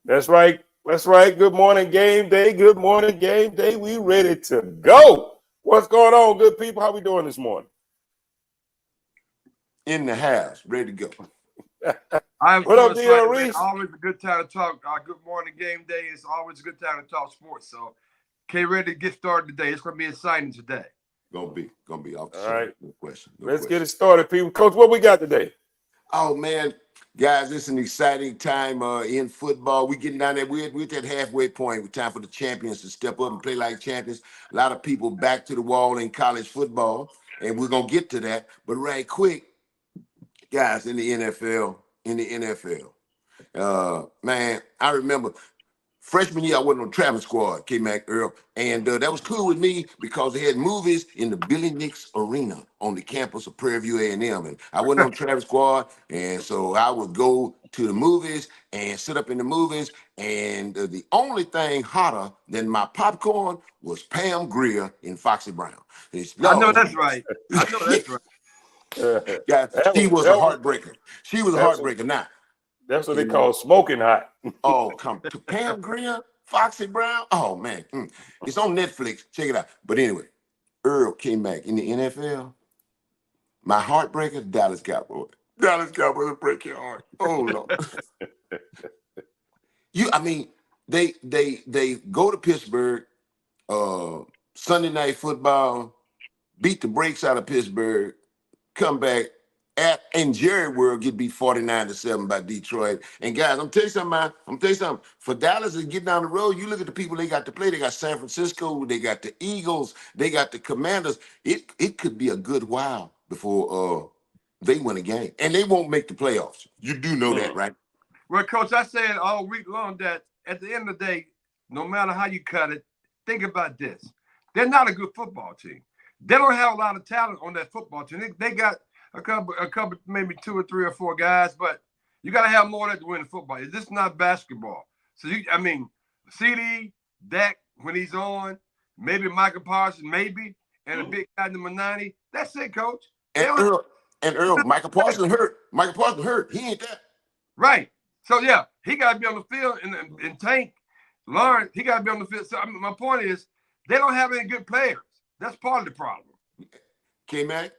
That's right. That's right. Good morning, game day. Good morning, game day. We ready to go. What's going on, good people? How we doing this morning? In the house, ready to go. I'm What so up, excited, D.L. man. Reese? Always a good time to talk. Good morning, game day. It's always a good time to talk sports. So, ready to get started today. It's going to be exciting today. Gonna be off the All show. right. No question. Let's get it started, people. Coach, what we got today? Oh man, guys, it's an exciting time in football. We getting down there. We're at that halfway point. It's time for the champions to step up and play like champions. A lot of people back to the wall in college football, and we're gonna get to that. But right quick, guys, in the NFL, man, I remember. Freshman year, I wasn't on travel squad, K-Mac Earl, and that was cool with me because they had movies in the Billy Nix Arena on the campus of Prairie View A&M, and I wasn't on travel squad, and so I would go to the movies and sit up in the movies, and the only thing hotter than my popcorn was Pam Grier in Foxy Brown. I know that's right. I know that's right. Yeah, she was a heartbreaker. She was a heartbreaker. Now, that's what they call smoking hot. Oh, come to Pam Grier, Foxy Brown. Oh man, it's on Netflix. Check it out. But anyway, Earl came back in the NFL. My heartbreaker, Dallas Cowboys. Dallas Cowboys will break your heart. Oh Lord. They go to Pittsburgh. Sunday night football, beat the brakes out of Pittsburgh. Come back. And Jerry World get beat 49-7 by Detroit. And guys, I'm tell you something, man. For Dallas to get down the road, you look at the people they got to play. They got San Francisco, they got the Eagles, they got the Commanders. It could be a good while before they win a game. And they won't make the playoffs. You do know that, right? Well, Coach, I said all week long that at the end of the day, no matter how you cut it, think about this. They're not a good football team. They don't have a lot of talent on that football team. They got a couple, maybe 2 or 3 or 4 guys, but you got to have more of that to win football. This is not basketball. So, CD, Dak, when he's on, maybe Michael Parsons, maybe, and a big guy number 90. That's it, Coach. And Earl, Michael Parsons hurt. Michael Parsons hurt. He ain't that. Right. So, yeah, he got to be on the field and Tank, Lawrence, he got to be on the field. So, my point is, they don't have any good players. That's part of the problem. K-Mac?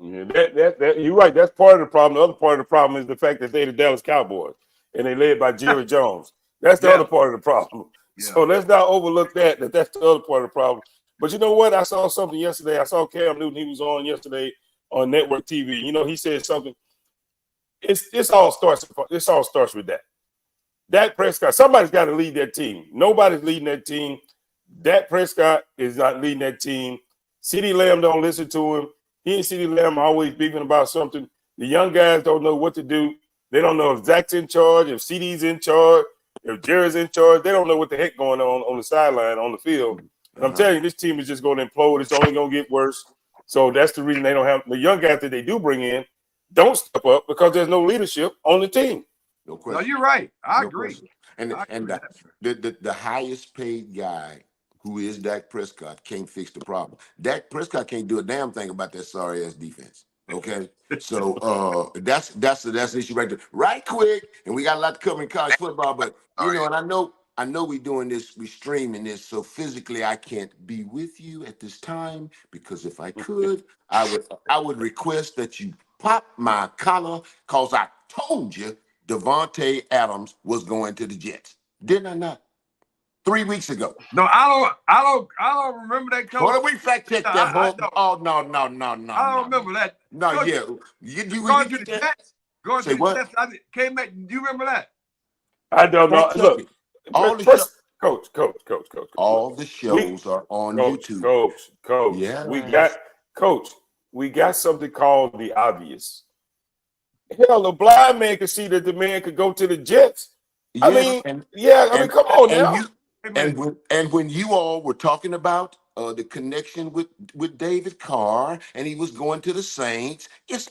Yeah, that you're right. That's part of the problem. The other part of the problem is the fact that they're the Dallas Cowboys and they led by Jerry Jones. That's the other part of the problem. Yeah. So let's not overlook that's the other part of the problem. But you know what? I saw something yesterday. I saw Cam Newton. He was on yesterday on network TV. You know, he said something. It all starts with that. Dak Prescott. Somebody's got to lead that team. Nobody's leading that team. Dak Prescott is not leading that team. CeeDee Lamb don't listen to him. He and CeeDee Lamb are always beefing about something. The young guys don't know what to do. They don't know if Zach's in charge, if CeeDee's in charge, if Jerry's in charge. They don't know what the heck going on the sideline, on the field. And I'm telling you, this team is just going to implode. It's only going to get worse. So that's the reason they don't have the young guys that they do bring in don't step up because there's no leadership on the team. No question. No, you're right. I agree. Question. And the highest paid guy, who is Dak Prescott, can't fix the problem. Dak Prescott can't do a damn thing about that sorry ass defense. Okay, so that's the issue right there. Right quick, and we got a lot to cover in college football, but and I know we doing this, we streaming this, so physically I can't be with you at this time because if I could, I would request that you pop my collar because I told you Devontae Adams was going to the Jets. Didn't I not? 3 weeks ago. No, I don't remember that. Coach. Hold on, we fact check that. Oh no. I don't remember that. No, Coach, yeah. Going to the Jets. Came back. Do you remember that? I don't know. Look, Coach. All the shows are on YouTube. Coach. Yeah. We got something called the obvious. Hell, a blind man could see that the man could go to the Jets. Yeah, come on now. And when you all were talking about the connection with David Carr and he was going to the Saints, yes,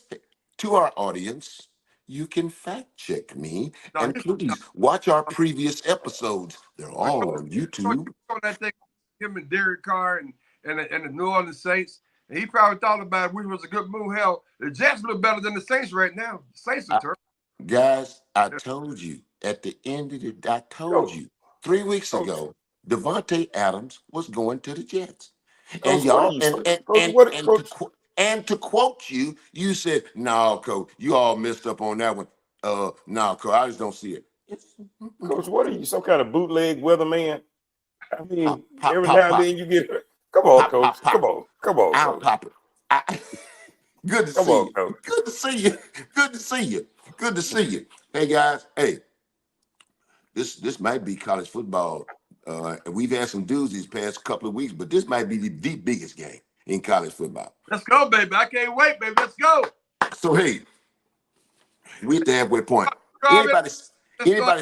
to our audience, you can fact check me and please watch our previous episodes. They're all on YouTube. On that thing, him and Derek Carr and the New Orleans Saints, and he probably thought about it, which was a good move. Hell, the Jets look better than the Saints right now. The Saints are terrible. Guys, I told you at the end of the day, I told Coach, you 3 weeks coach, ago, Devontae Adams was going to the Jets. And coach, what are y'all, you saying? Coach, what coach? and to quote you, you said, "No, coach, you all messed up on that one." No, coach, I just don't see it. Coach, what are you, some kind of bootleg weatherman? I Pop, mean, pop, every pop, now and pop, then you get hurt. Come on, pop, coach. pop, pop. Come on, I'll coach. pop it. Good to Come see on, you. coach. Good to see you. Good to see you. Good to see you. Hey guys, hey, this might be college football. We've had some dudes these past couple of weeks, but this might be the biggest game in college football. Let's go, baby. I can't wait, baby. Let's go. So hey, we at the halfway point. Let's Anybody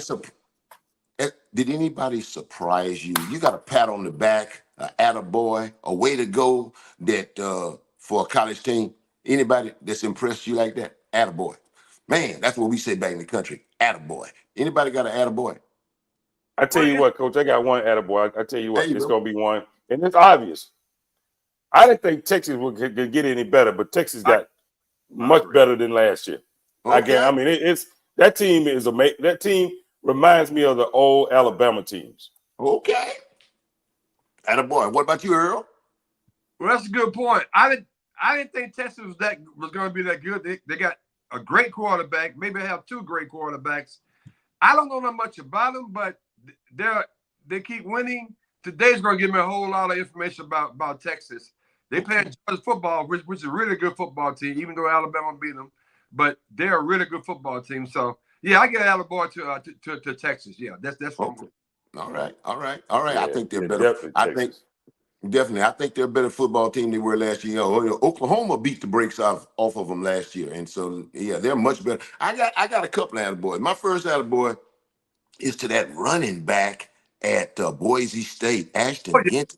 did anybody surprise you? You got a pat on the back, a attaboy, a way to go that for a college team. Anybody that's impressed you like that? Attaboy. Man, that's what we say back in the country. Attaboy. Anybody got an attaboy? I tell you what, coach, I got one attaboy. I tell you There what, you it's go. going to be one. And it's obvious. I didn't think Texas could get any better, but Texas got much better than last year. Okay. I mean, it's that team is amazing. That team reminds me of the old Alabama teams. Okay. Attaboy. What about you, Earl? Well, that's a good point. I didn't think Texas was going to be that good. They got a great quarterback. Maybe they have two great quarterbacks. I don't know that much about them, but they keep winning. Today's going to give me a whole lot of information about Texas. They play Georgia football, which is a really good football team, even though Alabama beat them. But they're a really good football team. So yeah, I get Alabama to Texas. Yeah, that's Okay. All right. Yeah, I think they're better. I think they're a better football team than they were last year. Oklahoma beat the brakes off of them last year, and so yeah, they're much better. I got a couple of attaboys. My first attaboy is to that running back at Boise State, Ashton Ginther.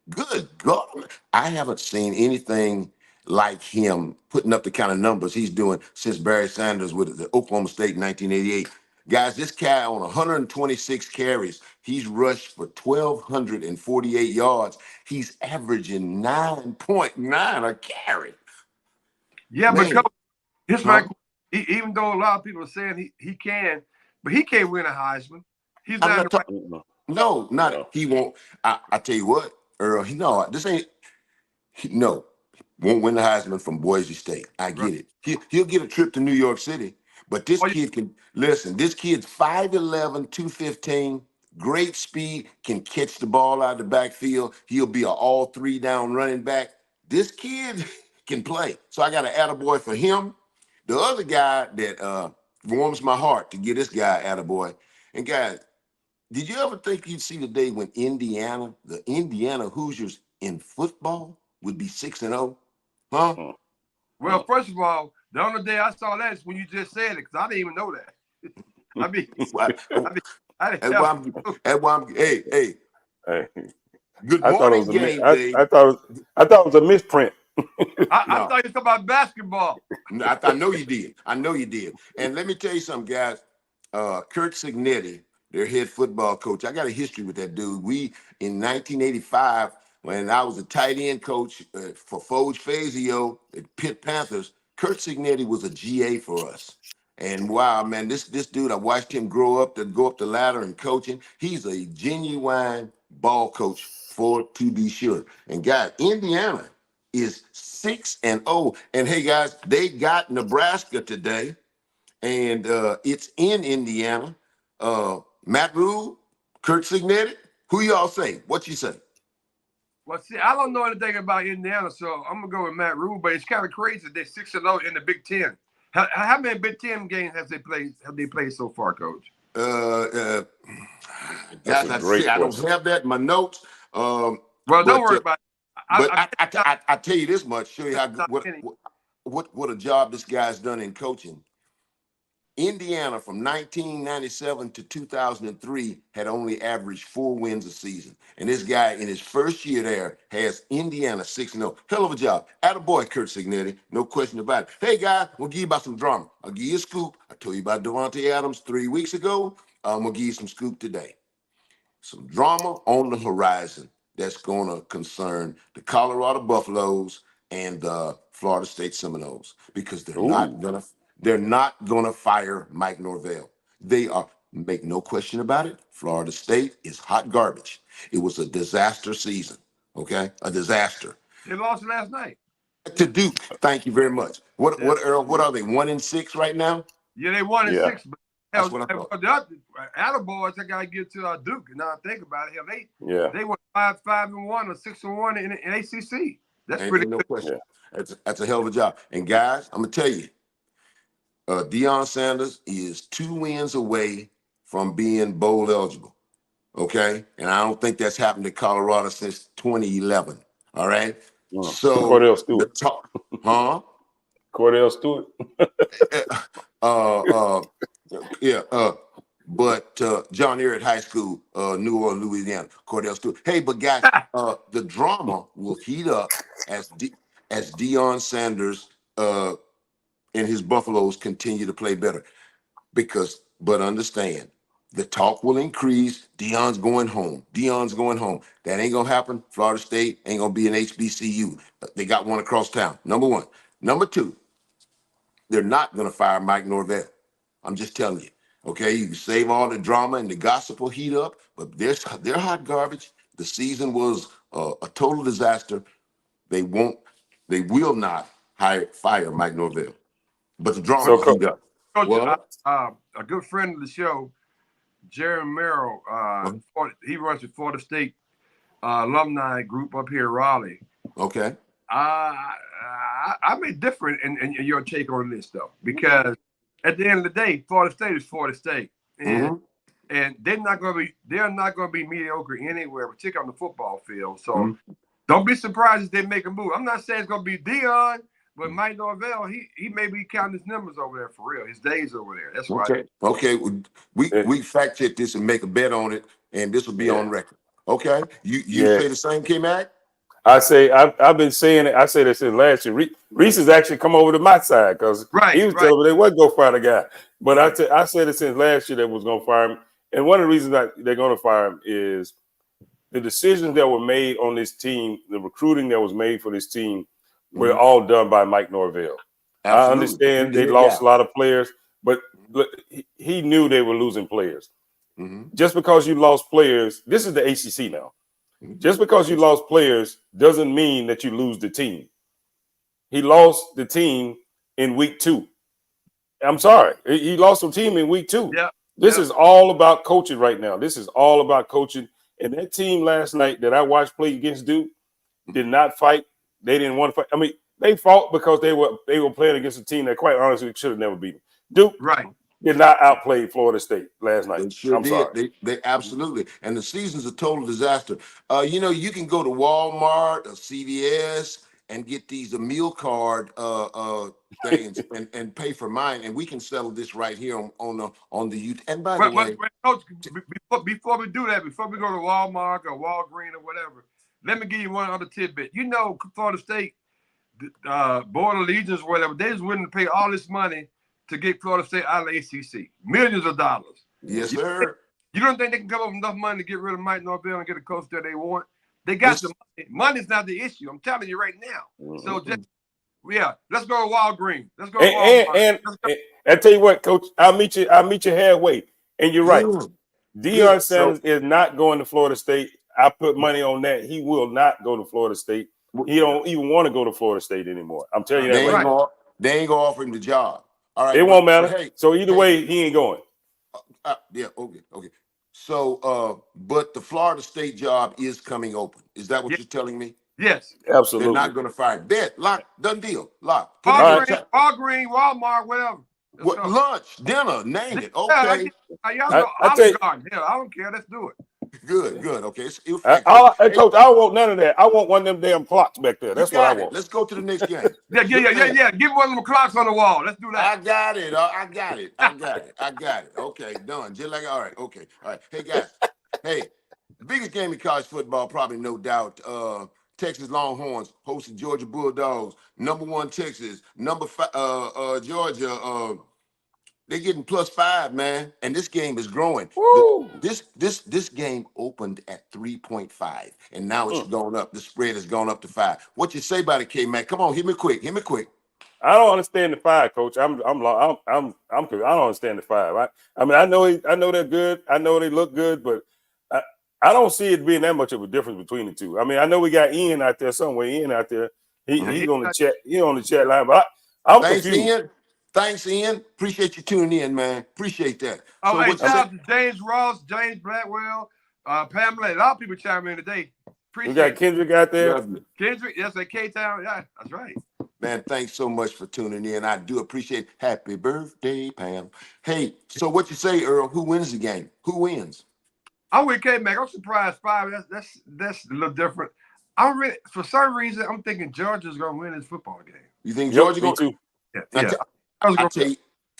Good God, I haven't seen anything like him putting up the kind of numbers he's doing since Barry Sanders with the Oklahoma State in 1988. Guys, this guy on 126 carries, he's rushed for 1,248 yards. He's averaging 9.9 a carry. Yeah, Man. but coach, even though a lot of people are saying he can, but he can't win a Heisman. He's not he won't. I tell you what, Earl, won't win the Heisman from Boise State. I get it. He'll get a trip to New York City, but this kid can listen. This kid's 5'11", 215, great speed, can catch the ball out of the backfield. He'll be an all 3 down running back. This kid can play. So I got an attaboy for him. The other guy that warms my heart to get this guy attaboy. And guys, did you ever think you'd see the day when the Indiana Hoosiers in football would be 6-0? Huh? Well, first of all, the only day I saw that is when you just said it, because I didn't even know that. I mean, hey. Good I thought morning, it was game day. I thought it was a misprint. I thought you were talking about basketball. I know you did. And let me tell you something, guys. Kurt Signetti, their head football coach. I got a history with that dude. In 1985, when I was a tight end coach for Foge Fazio at Pitt Panthers, Kurt Signetti was a GA for us. And wow, man, this dude, I watched him go up the ladder in coaching. He's a genuine ball coach to be sure. And guys, Indiana is 6-0. And hey, guys, they got Nebraska today, and it's in Indiana. Matt Rule, Kurt Signetti, who y'all say? What you say? Well, see, I don't know anything about Indiana, so I'm gonna go with Matt Rule. But it's kind of crazy they're 6-0 in the Big Ten. How many Big Ten games have they played so far, Coach? Guys, I don't have that in my notes. Well, don't worry about it. I tell you this much, show you what a job this guy's done in coaching. Indiana from 1997 to 2003 had only averaged 4 wins a season. And this guy in his first year there has Indiana 6-0. Hell of a job. Attaboy, Kurt Signetti. No question about it. Hey, guys, we'll give you about some drama. I'll give you a scoop. I told you about Devontae Adams 3 weeks ago. I'm going to give you some scoop today. Some drama on the horizon that's going to concern the Colorado Buffaloes and the Florida State Seminoles, because they're not going to fire Mike Norvell. Make no question about it. Florida State is hot garbage. It was a disaster season. Okay, a disaster. They lost last night To Duke. Thank you very much. What yeah. Earl? What are they? 1-6 right now? Yeah, they won in 6. But that's what I thought. The other Attaboys, I gotta get to Duke. Now I think about it, hell, they went 5-1 or 6-1 in ACC. That's pretty no good. question. That's a hell of a job. And guys, I'm gonna tell you, Deion Sanders is 2 wins away from being bowl eligible. Okay, and I don't think that's happened to Colorado since 2011. All right, so Cordell Stewart, Cordell Stewart. But John Ehret High School, New Orleans, Louisiana, Cordell Stewart. Hey, but guys, the drama will heat up as Deion Sanders and his Buffaloes continue to play better. But understand, the talk will increase. Deion's going home. That ain't gonna happen. Florida State ain't gonna be an HBCU. They got one across town. Number one. Number two, they're not gonna fire Mike Norvell. I'm just telling you. Okay, you can save all the drama and the gossip will heat up, but they're hot garbage. The season was a total disaster. They will not fire Mike Norvell. But the drama will heat up. Coach, a good friend of the show, Jerry Merrill, he runs the Florida State alumni group up here in Raleigh. Okay. I'm different in your take on this though, because at the end of the day, Florida State is Florida State, and they're not going to be mediocre anywhere, particularly on the football field. So don't be surprised if they make a move. I'm not saying it's going to be Deion, but Mike Norvell, he may be counting his numbers over there for real, his days over there. That's why. Okay. We fact check this and make a bet on it, and this will be on record. Okay. You say the same, K-Mac? I say I've been saying it. I said this in last year. Reese has actually come over to my side because he was telling me they wasn't gonna fire the guy. But I said it since last year they was gonna fire him. And one of the reasons that they're gonna fire him is the decisions that were made on this team, the recruiting that was made for this team, were all done by Mike Norvell. Absolutely. I understand they lost a lot of players, but look, he knew they were losing players. Just because you lost players, this is the ACC now. Just because you lost players doesn't mean that you lose the team. He lost the team in week 2. I'm sorry. He lost the team in week 2. This is all about coaching right now. This is all about coaching. And that team last night that I watched play against Duke did not fight. They didn't want to fight. I mean, they fought because they were playing against a team that quite honestly should have never beaten. Duke did not outplay Florida State last night. They sure did. They absolutely. And the season's a total disaster. You can go to Walmart or CVS and get these meal card things and pay for mine, and we can settle this right here on the YouTube. And by the way, Coach, before we do that, before we go to Walmart or Walgreens or whatever, let me give you one other tidbit. Florida State Board of Legions or whatever, they was willing to pay all this money to get Florida State out of the ACC, millions of dollars. Yes, sir. You don't think they can come up with enough money to get rid of Mike Norvell and get a coach that they want? They got the money. Money's not the issue. I'm telling you right now. So let's go to Walgreens. Let's go to Walmart. And I tell you what, Coach, I'll meet you halfway. And you're right. Deion Sanders is not going to Florida State. I put money on that. He will not go to Florida State. He don't even want to go to Florida State anymore. I'm telling you that. They ain't gonna offer him the job. All right, it won't matter. So either way, he ain't going. Okay. So, but the Florida State job is coming open. Is that what you're telling me? Yes, absolutely. They're not going to fire. Bet, lock, done deal, lock. Walgreens, Walmart, whatever. Lunch, dinner, name it. Okay. I don't care. Let's do it. Good. Okay. Coach, I don't want none of that. I want one of them damn clocks back there. That's what I want. Let's go to the next game. Yeah. Give one of them clocks on the wall. Let's do that. I got it. Okay, done. Just like, all right. Hey, guys. The biggest game in college football, probably no doubt. Texas Longhorns hosting Georgia Bulldogs. Number 1 Texas. Number 5 Georgia. They're getting +5, man, and this game is growing. This game opened at 3.5, and now it's gone up. The spread has gone up to 5. What you say about it, K-Mac? Come on, hit me quick. I don't understand the 5, Coach. I don't understand the 5. I mean, I know they're good. I know they look good, but I don't see it being that much of a difference between the two. I mean, I know we got Ian out there somewhere. Ian out there, he's on the chat. He's on the chat line, but I'm Thanks, confused. Ian. Thanks, Ian. Appreciate you tuning in, man. Appreciate that. Oh, hey, shout out to James Ross, James Blackwell, Pamela. A lot of people chiming in today. We got Kendrick out there. Kendrick, yes, at K-Town. Yeah, that's right. Man, thanks so much for tuning in. I do appreciate it. Happy birthday, Pam. Hey, so what you say, Earl? Who wins the game? Who wins? I'm with K-Mac. I'm surprised 5. That's a little different. For some reason, I'm thinking Georgia's gonna win this football game. You think Georgia going to? Yeah.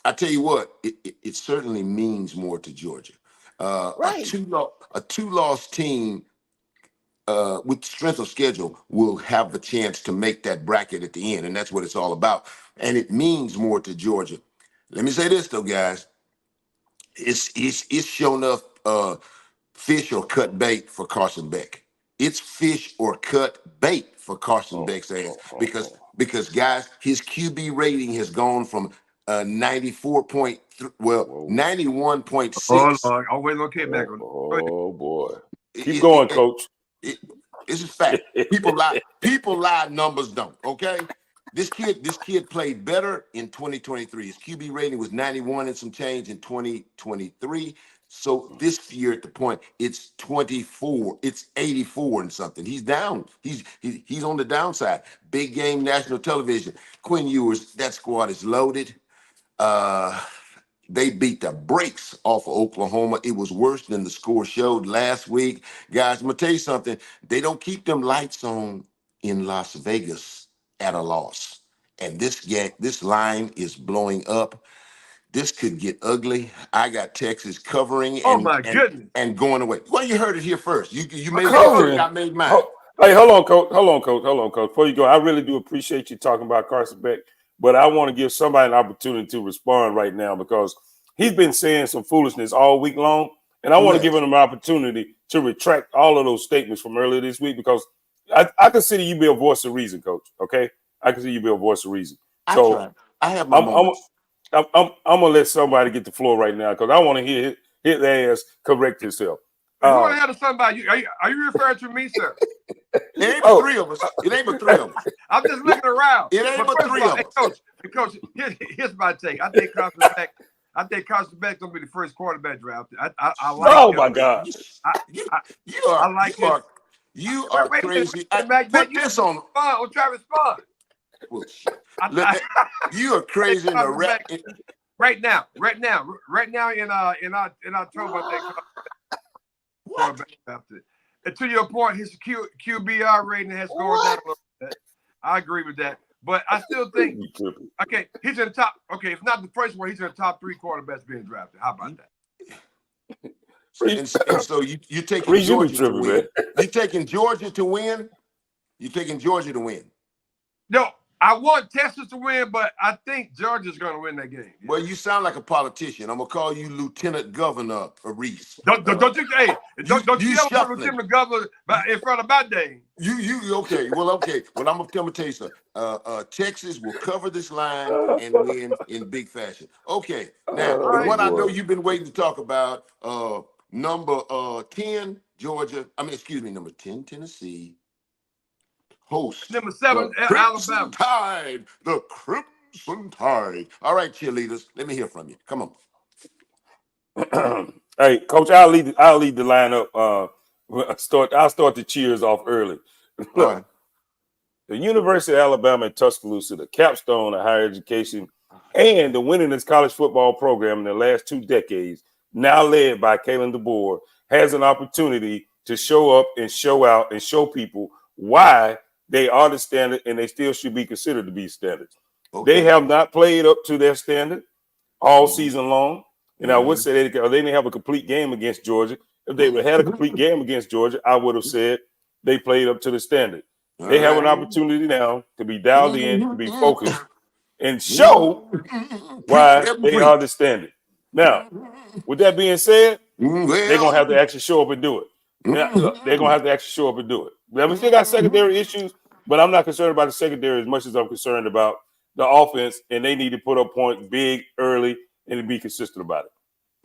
I tell you what, it certainly means more to Georgia. Right. A two-loss team with strength of schedule will have the chance to make that bracket at the end, and that's what it's all about. And it means more to Georgia. Let me say this though, guys. It's shown enough fish or cut bait for Carson Beck. It's fish or cut bait for Carson Beck's ass because guys, his QB rating has gone from 91.6. I'll wait on K-Mac. Oh boy. Keep going, Coach. It's a fact. People lie. People lie. Numbers don't. Okay. This kid played better in 2023. His QB rating was 91 and some change in 2023. So this year at the point, it's 24. It's 84 and something. He's down. He's on the downside. Big game national television. Quinn Ewers, that squad is loaded. They beat the brakes off of Oklahoma. It was worse than the score showed last week. Guys, I'm going to tell you something. They don't keep them lights on in Las Vegas at a loss. And this line is blowing up. This could get ugly. I got Texas covering and going away. Well, you heard it here first. You made covering. I made mine. Hey, hold on, Coach. Before you go, I really do appreciate you talking about Carson Beck. But I want to give somebody an opportunity to respond right now because he's been saying some foolishness all week long. And I want to give him an opportunity to retract all of those statements from earlier this week because I consider you be a voice of reason, Coach. Okay? I consider you be a voice of reason. So I have my moments. I'm going to let somebody get the floor right now because I want to hear his ass correct himself. You want to have somebody? Are you referring to me, sir? It ain't but 3 of us. It ain't but 3 of us. I'm just looking around. It ain't but 3 of us. Coach, here's my take. I think Carson Beck gonna be the first quarterback drafted. I like. Oh my God! You are crazy. Put this on. On Travis Bond. Well, you are crazy in the rap. Right now in October. What? And to your point, his QBR rating has gone down a little bit. I agree with that. But I still think, okay, he's in the top. Okay, if not the first one, he's in the top 3 quarterbacks being drafted. How about that? And so you're taking Georgia to win. You're taking Georgia to win. You're taking Georgia to win. No, I want Texas to win, but I think Georgia's going to win that game. Well, you sound like a politician. I'm gonna call you Lieutenant Governor Reese. Don't you yell for Lieutenant Governor in front of my name. You okay? Well, okay. Well, I'm gonna tell you something. Texas will cover this line and win in big fashion. Okay. Now, what I know you've been waiting to talk about. Number 10, Georgia. Number 10, Tennessee. Host number 7, Alabama. Tide, the Crimson Tide. All right, cheerleaders, let me hear from you. Come on. Hey, Coach, I'll lead the lineup. I'll start the cheers off early. Look, the University of Alabama in Tuscaloosa, the capstone of higher education, and the winningest college football program in the last 2 decades, now led by Kalen DeBoer, has an opportunity to show up and show out and show people why they are the standard and they still should be considered to be standards. Okay. They have not played up to their standard all season long. And I would say they didn't have a complete game against Georgia. If they had a complete game against Georgia, I would have said they played up to the standard. They have an opportunity now to be dialed in, to be focused, and show why they are the standard. Now, with that being said, they're going to have to actually show up and do it. Now, they're going to have to actually show up and do it. We still got secondary issues, but I'm not concerned about the secondary as much as I'm concerned about the offense, and they need to put up points big early and be consistent about it.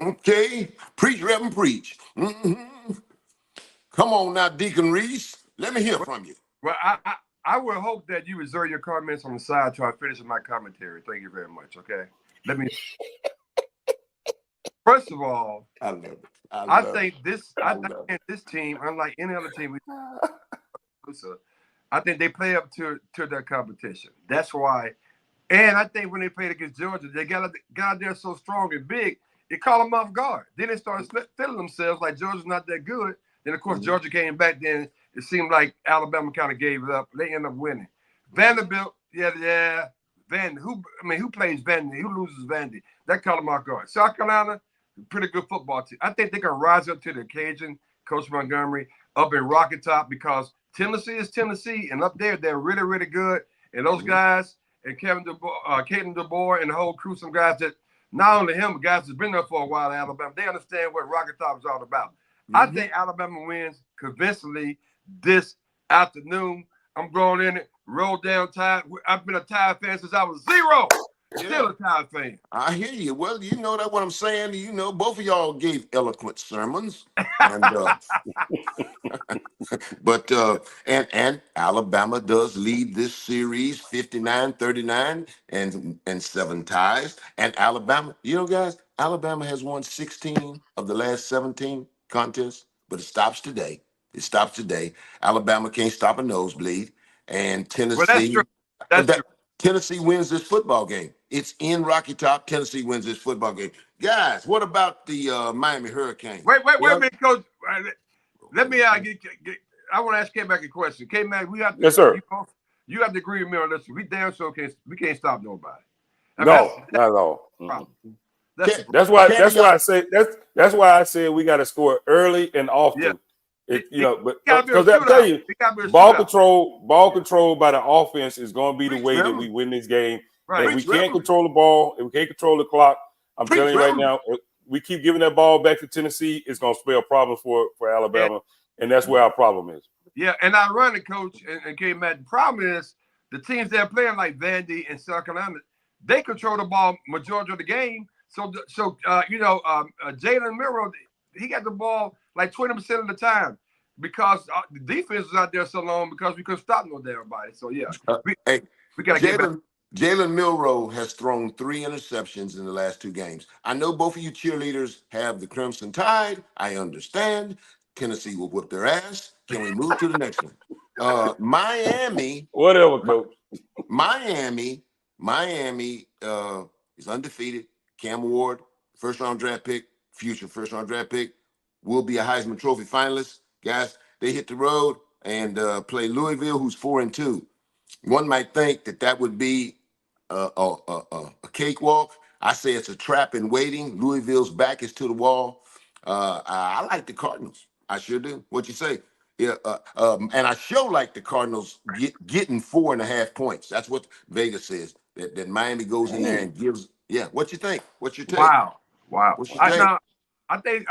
Okay, preach, Reverend, preach. Mm-hmm. Come on now, Deacon Reese. Let me hear from you. Well, I would hope that you reserve your comments on the side till I finish my commentary. Thank you very much. Okay. Let me. First of all, I love it. I think this team, unlike any other team, I think they play up to their competition. That's why. And I think when they played against Georgia, they got out there so strong and big, it caught them off guard. Then they started feeling themselves like Georgia's not that good. Then, of course, Georgia came back. Then it seemed like Alabama kind of gave it up. They ended up winning. Vanderbilt, yeah. Who plays Vandy? Who loses Vandy? That caught them off guard. South Carolina, pretty good football team. I think they can rise up to the occasion, Coach Montgomery, up in Rocket Top, because Tennessee is Tennessee, and up there, they're really, really good. And those guys, and Caden DeBoer and the whole crew, some guys that not only him, but guys that's been there for a while in Alabama, they understand what Rocket Top is all about. I think Alabama wins convincingly this afternoon. I'm going in it, roll down Tide. I've been a Tide fan since I was 0. Still a Tide fan. I hear you. Well, you know that what I'm saying. You know, both of y'all gave eloquent sermons, and and Alabama does lead this series 59-39 and 7 ties. And Alabama, you know, guys, Alabama has won 16 of the last 17 contests, but it stops today. Alabama can't stop a nosebleed, and Tennessee. Well, that's true. That's true. Tennessee wins this football game. It's in Rocky Top. Tennessee wins this football game. Guys, what about the Miami Hurricanes? Wait a minute, Coach. Let me I want to ask K-Mac a question. K-Mac, we have to, yes, sir. You have to agree with me on this. We damn sure we can't stop nobody. No, not at all. That's why I said we got to score early and often. Yeah. Because I tell you, ball control by the offense is going to be the way that we win this game. Right. If we can't control the ball, if we can't control the clock, I'm telling you right now, we keep giving that ball back to Tennessee, it's going to spell problems for Alabama, and that's where our problem is. Yeah, and ironic, Coach, and K-Mac, the problem is the teams that are playing like Vandy and South Carolina, they control the ball majority of the game. So Jalen Milroe, he got the ball like 20% of the time because the defense was out there so long because we couldn't stop no damn body. So, yeah, we got to get back. Jalen Milroe has thrown 3 interceptions in the last 2 games. I know both of you cheerleaders have the Crimson Tide. I understand. Tennessee will whip their ass. Can we move to the next one? Miami. Whatever, Coach. Miami is undefeated. Cam Ward, first-round draft pick, future first-round draft pick, will be a Heisman Trophy finalist. Guys, they hit the road and play Louisville, who's 4-2. One might think that would be a cakewalk. I say it's a trap in waiting. Louisville's back is to the wall. I like the Cardinals. I sure do. What you say? Yeah, and I sure like the Cardinals getting 4.5 points. That's what Vegas says. That Miami goes in there and gives. Yeah, what you think? What's your take? Wow. What's your take? I think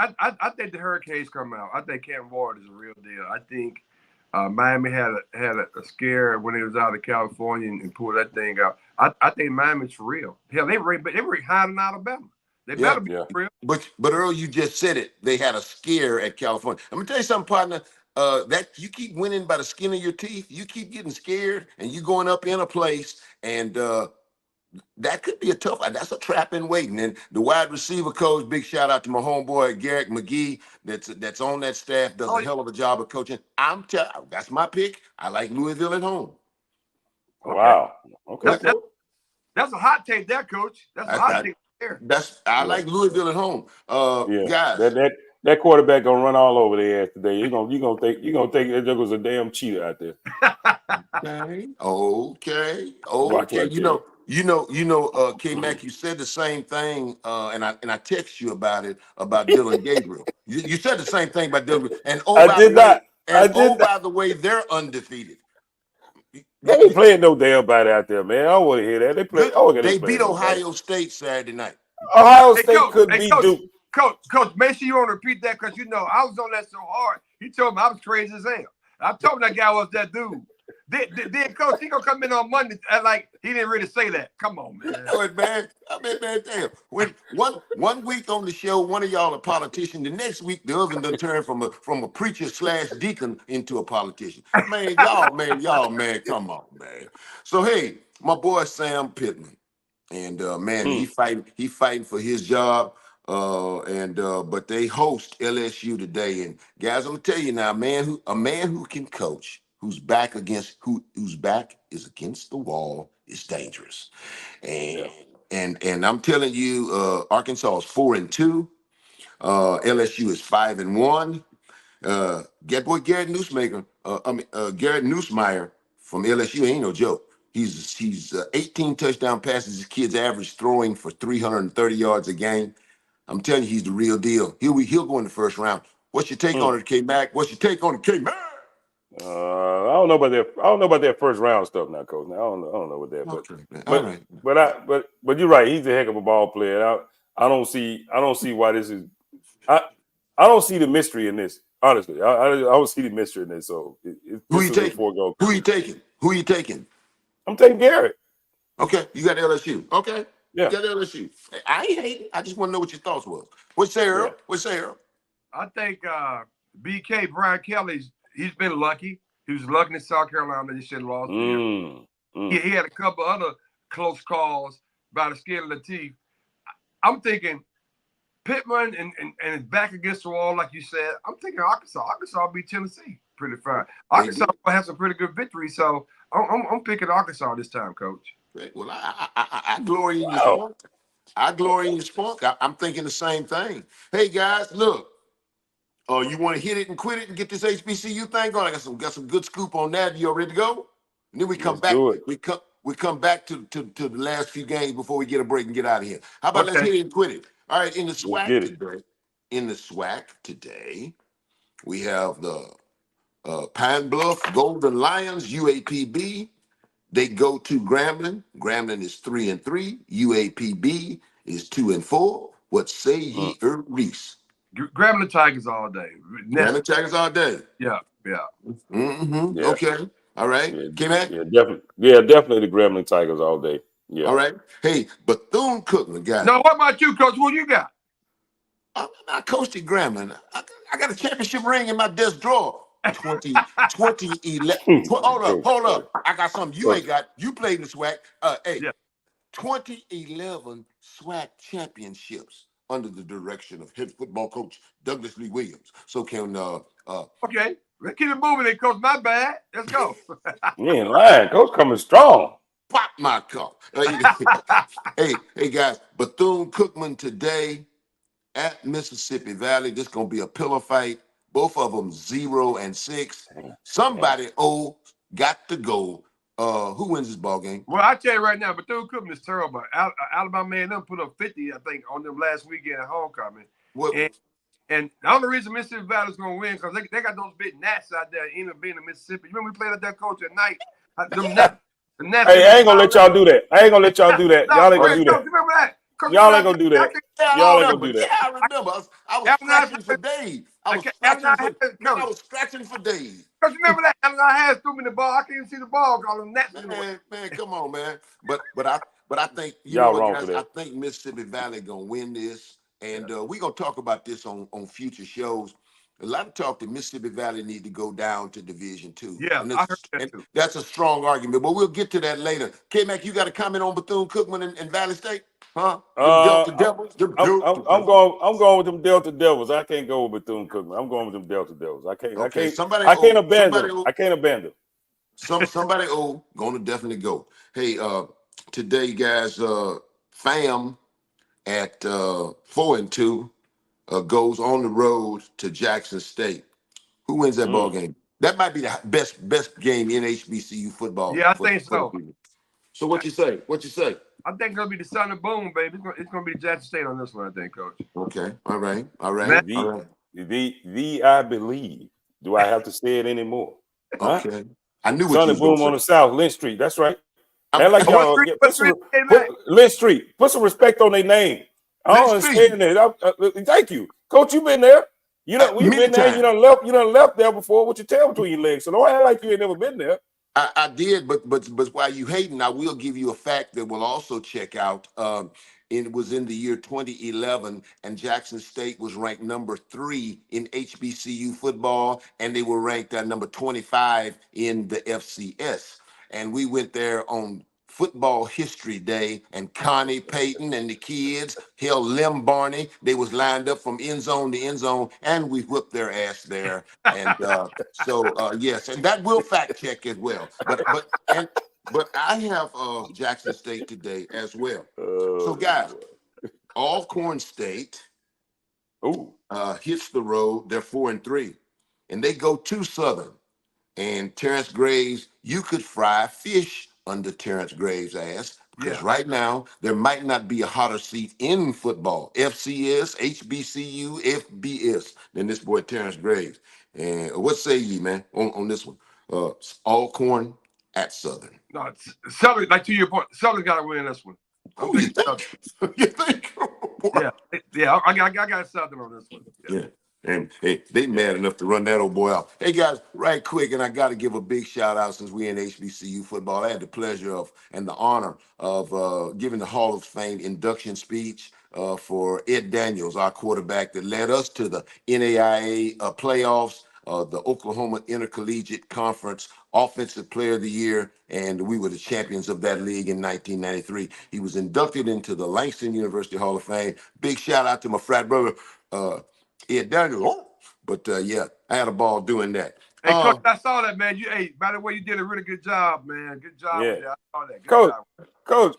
the Hurricanes come out. I think Cam Ward is a real deal. I think Miami had a scare when he was out of California and pulled that thing out. I think Miami's for real. Hell, they were hiding in Alabama. They better be for real. But Earl, you just said it. They had a scare at California. I'm gonna tell you something, partner. That you keep winning by the skin of your teeth. You keep getting scared, and you going up in a place, and that could be a tough. That's a trap in waiting. And the wide receiver coach, big shout out to my homeboy Garrett McGee, that's on that staff, does a hell of a job of coaching. That's my pick. I like Louisville at home. Okay. Wow. Okay. That's a hot take there, Coach. That's a hot take there. I like Louisville at home. Guys. That quarterback gonna run all over their ass today. You gonna think that there was a damn cheater out there. Okay. K-Mac, you said the same thing, and I text you about it, about Dylan Gabriel. You said the same thing about Dylan. And by the way, they're undefeated. They ain't playing no damn body out there, man. I don't want to hear that. They beat Ohio State Saturday night. Ohio State could beat Duke. Coach, make sure you want to repeat that because I was on that so hard. He told me I was crazy as hell. I told him that guy was that dude. Then coach, he gonna come in on Monday like he didn't really say that. Come on, man. know it, man. I mean, man, damn. When one week on the show, one of y'all a politician. The next week, the other done turn from a preacher / deacon into a politician. Man, man, come on, man. So hey, my boy Sam Pittman, and man, he fighting for his job. But they host LSU today, and guys, I'm gonna tell you now, a man who can coach, whose back is against the wall, is dangerous. And I'm telling you, Arkansas is 4-2. LSU is 5-1. Garrett Nussmeier from LSU ain't no joke. He's 18 touchdown passes. His kid's average throwing for 330 yards a game. I'm telling you, he's the real deal. He'll go in the first round. What's your take on it, K-Mac? What's your take on it, K-Mac? I don't know about that. I don't know about that first round stuff now, coach. Now I don't know what that. But you're right. He's a heck of a ball player. I don't see why this is. I don't see the mystery in this. Honestly, I don't see the mystery in this. So who you taking? Who you taking? I'm taking Garrett. Okay, you got LSU. Okay, yeah, you got LSU. I ain't hating. I just want to know what your thoughts was. What say, Earl? I think BK Brian Kelly's. He's been lucky. He was lucky in South Carolina. He should have lost. He had a couple other close calls by the skin of the teeth. I'm thinking Pittman and his back against the wall, like you said. I'm thinking Arkansas. Arkansas will beat Tennessee pretty fine. Arkansas will have some pretty good victories. So I'm picking Arkansas this time, Coach. Well, I glory in your sport. I glory in your sport. I'm thinking the same thing. Hey guys, look. You want to hit it and quit it and get this HBCU thing going? I got some good scoop on that. You all ready to go? And then we come back. We come back to the last few games before we get a break and get out of here. How about let's hit it and quit it? All right. In the SWAC today, we have the Pine Bluff Golden Lions UAPB. They go to Grambling. Grambling is 3-3. UAPB is 2-4. What say ye, Reese? Grambling Tigers all day. Grambling Tigers all day. Yeah. Mm-hmm. Yeah. Okay. All right. Yeah, definitely the Grambling Tigers all day. Yeah. All right. Hey, Bethune-Cookman, guys. No, what about you, Coach? What you got? I coached at Grambling. I got a championship ring in my desk drawer. 2011. Hold up. I got something you ain't got. You played in the SWAC. 2011 SWAC championships under the direction of head football coach Douglas Lee Williams. So can okay, let's keep it moving, then, Coach. My bad. Let's go. You ain't lying, Coach. Coming strong. Pop my car. Hey guys, Bethune-Cookman today at Mississippi Valley. This gonna be a pillow fight. Both of them 0-6. Somebody got to go. Who wins this ball game? Well, I tell you right now, Bethune-Cookman is terrible. Alabama man, them put up 50, I think, on them last weekend at homecoming. And the only reason Mississippi Valley is going to win because they got those big gnats out there in Mississippi. You remember we played at that coach at night? Hey, I ain't going to let y'all do that. Y'all ain't going to do that. Remember that? Y'all ain't going to do that. Y'all ain't going to do that. Yeah, I remember. I was scratching for days. I was scratching for days. Because remember that? I had threw me the ball. I can't even see the ball because I'm gnats. Man, come on, man. But I think, guys, I think Mississippi Valley going to win this. And we're going to talk about this on future shows. A lot of talk that Mississippi Valley need to go down to Division II. Yeah, I heard that too. That's a strong argument, but we'll get to that later. K-Mac, you got a comment on Bethune-Cookman and Valley State? Huh? Delta Devils? I'm going with them Delta Devils. I can't go with Bethune-Cookman. I'm going with them Delta Devils. I can't abandon them. I can't abandon them. Somebody gonna definitely go. Hey, today, guys, FAM at 4-2 goes on the road to Jackson State. Who wins that ball game? That might be the best game in HBCU football. Yeah, I think so. So what you say? I think it's gonna be the Son of Boom, baby. It's gonna be Jackson State on this one, I think, Coach. Okay, all right. I believe. Do I have to say it anymore? Okay, I knew what Son you of Boom on the South, Lynch Street. That's right. Lynch Street. Put some respect on their name. I don't understand that. Thank you, Coach. You've been there. You've been there. You done left there before with your tail between your legs. So don't act like you ain't never been there. I did, but while you hating, I will give you a fact that will also check out. It was in the year 2011, and Jackson State was ranked number 3 in HBCU football, and they were ranked at number 25 in the FCS. And we went there on Football History Day, and Connie Payton and the kids, hell, Lim Barney, they was lined up from end zone to end zone, and we whipped their ass there. And yes, and that will fact check as well. But I have Jackson State today as well. So guys, Alcorn State hits the road. They're 4-3, and they go to Southern. And Terrence Graves, you could fry fish under Terrence Graves' ass, because right now there might not be a hotter seat in football, FCS, HBCU, FBS, than this boy Terrence Graves. And what say ye, man, on this one? Alcorn at Southern. No, Southern, like to your point, Southern got to win this one. Oh, you think? You think? Yeah. I got Southern on this one. Yeah. And hey, they mad enough to run that old boy out. Hey guys, right quick, and I got to give a big shout out since we're in HBCU football. I had the pleasure of and the honor of giving the Hall of Fame induction speech for Ed Daniels, our quarterback that led us to the NAIA playoffs, the Oklahoma Intercollegiate Conference Offensive Player of the Year, and we were the champions of that league in 1993. He was inducted into the Langston University Hall of Fame. Big shout out to my frat brother, Ed Daniels. But yeah, I had a ball doing that. Hey, Coach, I saw that, man. Hey, by the way, you did a really good job, man. Good job. Yeah. I saw that. Good Coach, job.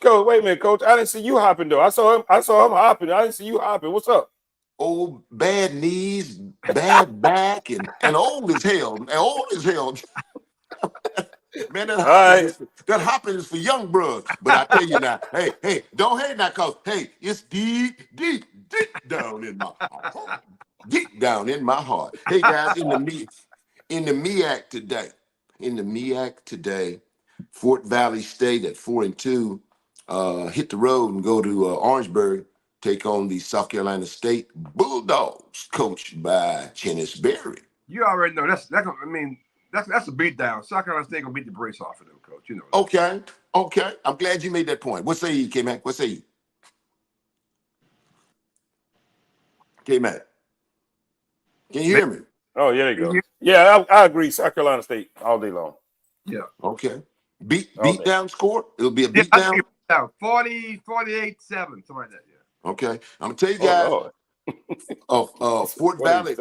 Coach, wait a minute, Coach. I didn't see you hopping though. I saw him hopping. I didn't see you hopping. What's up? Old bad knees, bad back, and old as hell. Old as hell. Man, that hopping is for young bros. But I tell you now, hey, don't hate that, cause hey, it's deep down in my heart. Deep down in my heart. Hey guys, in the MEAC today, Fort Valley State at 4-2, hit the road and go to Orangeburg, take on the South Carolina State Bulldogs, coached by Chennis Berry. You already know that's a beatdown. South Carolina State gonna beat the brace off of them, Coach. You know that. Okay. I'm glad you made that point. What say you, K-Mac? What say you? K-Mac. Can you hear me? Oh, yeah, there you go. Yeah, I agree. South Carolina State all day long. Yeah. Okay. Beat down score? It'll be a beat down? 40, 48-7, something like that, yeah. Okay. I'm gonna tell you guys, Fort Valley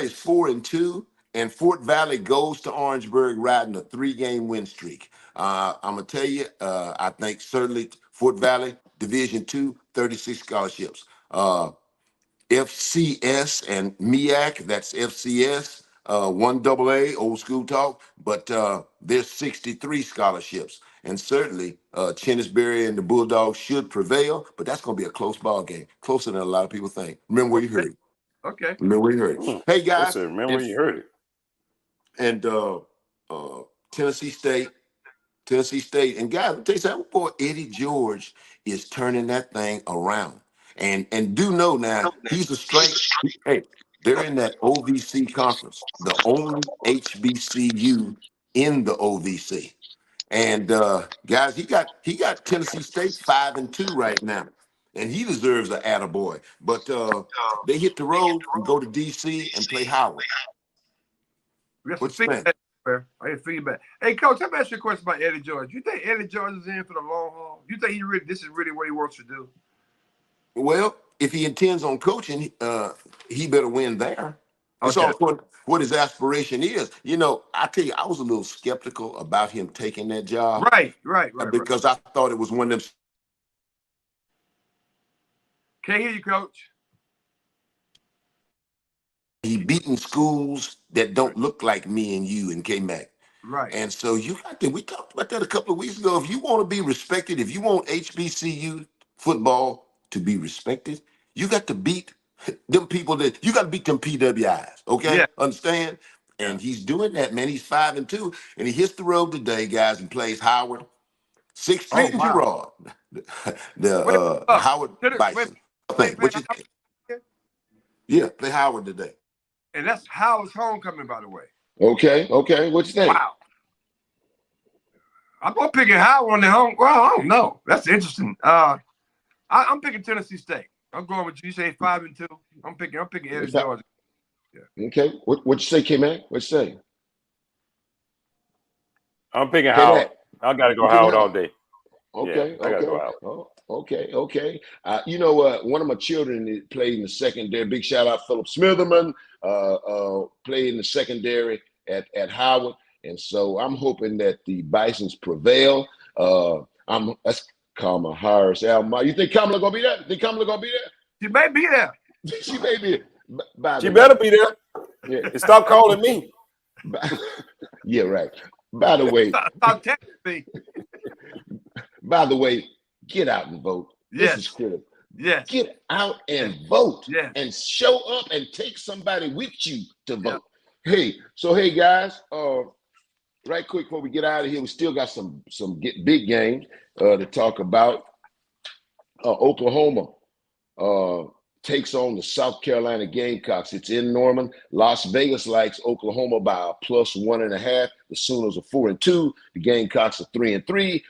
is 4-2, and Fort Valley goes to Orangeburg riding a 3-game win streak. I'm gonna tell you, I think certainly Fort Valley, Division II, 36 scholarships. FCS and MEAC, that's FCS, 1AA, old school talk, but there's 63 scholarships. And certainly Chennisberry and the Bulldogs should prevail, but that's going to be a close ball game, closer than a lot of people think. Remember where you heard it. Okay. Remember where you heard it. Hey, guys. Listen, remember where you heard it. And Tennessee State. And guys, let me tell you something, boy, Eddie George is turning that thing around. And do know now, he's a straight, hey, they're in that OVC conference, the only HBCU in the OVC. And guys, he got Tennessee State 5-2 right now. And he deserves an attaboy. But they hit the road and go to DC and play Howard. What's your name? I get feedback. Hey, Coach, let me ask you a question about Eddie George. You think Eddie George is in for the long haul? You think this is really what he wants to do? Well, if he intends on coaching, he better win there. That's all what his aspiration is. You know, I tell you, I was a little skeptical about him taking that job. Right. Because I thought it was one of them. Can't hear you, Coach. He beating schools that don't look like me and you and K-Mac. Right. And so we talked about that a couple of weeks ago. If you want to be respected, if you want HBCU football to be respected, you got to beat them people you got to beat them PWIs. Okay? Yeah. Understand? And he's doing that, man. He's 5-2. And he hits the road today, guys, and plays Howard. 6-3 to Gerard. The Howard Bison. Yeah, play Howard today. And that's Howard's homecoming, by the way. Okay. What you think? Wow. I'm gonna pick it high on the home. Well, I don't know. That's interesting. I'm picking Tennessee State. I'm going with you. You say 5-2. I'm picking Eddie Georgia. Yeah. Okay. What you say, K-Man? What you say? I'm picking Howard. I gotta go Howard all day. Okay. Yeah, I gotta go Howard. Oh, okay. You know what? One of my children played in the secondary. Big shout out, Philip Smitherman. Played in the secondary at Howard, and so I'm hoping that the Bisons prevail. That's Kamala Harris. You think Kamala gonna be there? She may be there. She may be. She better be there. Yeah. And stop calling me. Yeah, right. By the way, Stop texting me. By the way, get out and vote. Yes. This is critical. Yes. Get out and vote. Yes. And show up and take somebody with you to vote. Yeah. Hey guys, right quick before we get out of here, we still got some big games to talk about. Oklahoma takes on the South Carolina Gamecocks. It's in Norman. Las Vegas likes Oklahoma by a +1.5. The Sooners are 4-2. The Gamecocks are 3-3.